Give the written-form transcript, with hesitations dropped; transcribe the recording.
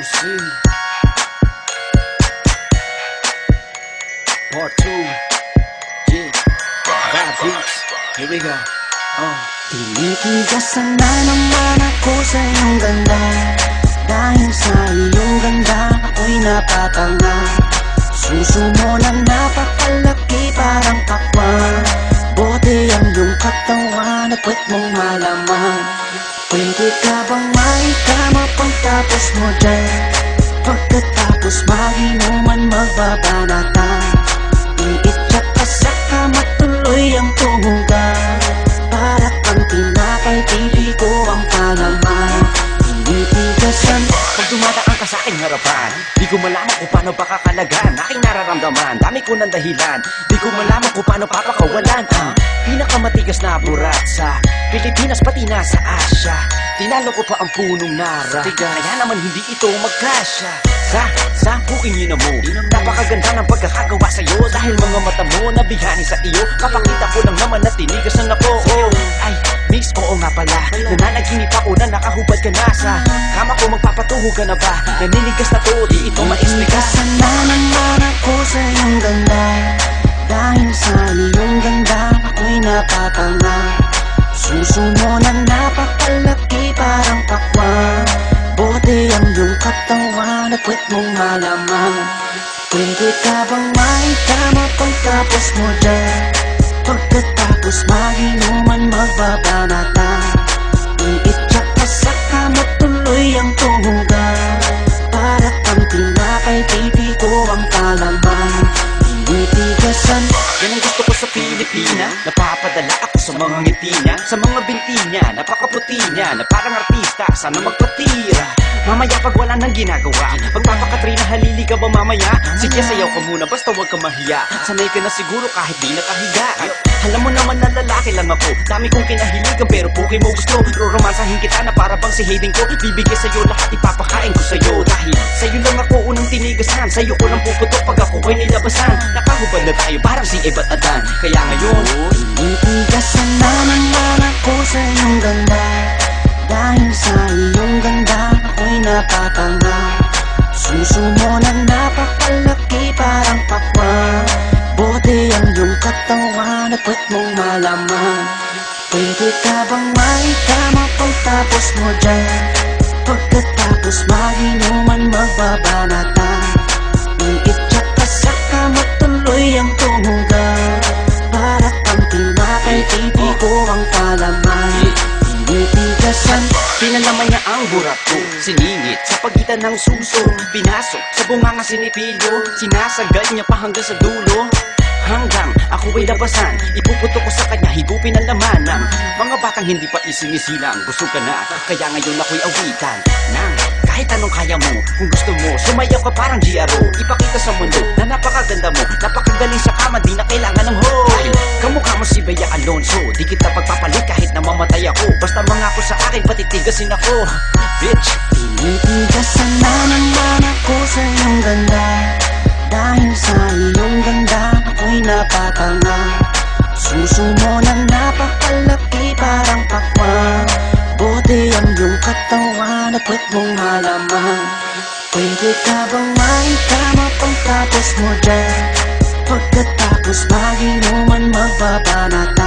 MC Part 2. Yeah, Vibe Beats. Here we go. Tinitigasan na naman ako sa iyong ganda. Dahil sa iyong ganda ako'y napatanga. Suso mo na napakalaki parang pakwan. Bote ang iyong katawan at puwet mong malaman. Pwede ka bang maikama pagtapos mo dyan? Pagkatapos maginuman magbabanatan. Iitsak ka sa kama tuloy ang tumugan. Para kang tinapay, pipi ko ang palaman. Tinitigasan Pag dumadaan ka sa aking harapan, di ko malaman kung paano pakakalagan aking nararamdaman. Dami ko ng dahilan, di ko malaman kung paano papakawalan. Pinakamatigas na burat sa Pilipinas pati na sa Asya. Tinalo ko pa ang punong nara, kaya naman hindi ito magkasya. Sa bukingin mo, napakaganda ng pagkakagawa sa'yo. Dahil mga mata mo nabihani sa iyo, kapakita ko lang naman na tinigasan ako. Ay, miss, oo nga pala, nananaginip ako na nakahubad ka na sa kama ko. Magpapatuho ka na ba? Naninigas na to, di ito maisplika. Tinitigasan na naman ako sa iyong ganda. Dahil sa iyong ganda ako'y napatanga. Suso mo na napakalaki parang pakwan. Bote ang iyong katawan at puwet mong malaman. Pwede ka bang maikama pagtapos mo dyan? Pagkatapos maginuman magbabanatan. Iitsak ka sa kama tuloy ang tumugan. Para kang tinapay, pipi ko ang palaman. Tinitigasan Yan ang gusto ko sa Pilipina. Napapadala ako sa mga ngiti niya, sa mga binti niya, napakaputi niya, na parang artista, sana magpatira. Mamaya pag wala nang ginagawa, pagpapakatrina, halili ka ba mamaya? Sige, sayaw ka muna, basta huwag ka mahiya. Sanay ka na siguro kahit di nakahiga. Alam mo naman na lalaki lang ako, dami kong kinahiligan pero puki mo gusto. Roromansahin kita na para bang si Hayden ko. Bibigay sa'yo lahat, ipapakain ko sa'yo. Dahil sa'yo lang ako unang tinigasan, sa'yo ko lang puputok pag ako ko'y nilabasan. Nakahubad na tayo parang si Eva at Adan. Kaya ngayon, tinitigasan na naman ako sa iyong ganda. Dahil sa iyong ganda ako'y napatanga. Suso mo na napakalaki parang pakwan. Bote ang iyong katawan at puwet mong malaman. Pwede ka bang maikama pagtapos mo dyan? Pagkatapos maginuman magbabanatan. Iitsak ka sa kama tuloy ang tumugan. Para kang tinapay, pipi ko ang palaman. Tinitigasan pinalaman niya ang burat ko, siningit sa pagitan ng suso. Pinasok sa bunganga sinipilyo, sinasagad niya pa hanggang sa dulo. Hanggang ako ay labasan, ipuputok ko sa kanya, higupin ang laman ng mga batang hindi pa isinisilang. Busog ka na, kaya ngayon ako'y awitan ng kahit anong kaya mo. Kung gusto mo, sumayaw ka parang GRO. Ipakita sa mundo na napakaganda mo, napakagaling sa kama, di na kailangan ng ho. Dahil kamukha mo si Bea Alonso, di kita pagpapalit kahit na mamatay ako. Basta mangako sa akin, patitigasin ako, bitch. Tinitigasan na naman ako sa iyong ganda. Dahil sa iyong ganda ako'y napatanga. Suso mo na napakalaki parang pakwan. Bote ang iyong katawan at puwet mong malaman. Pwede ka bang maikama pagtapos mo dyan? Pagkatapos maginuman magbabanatan.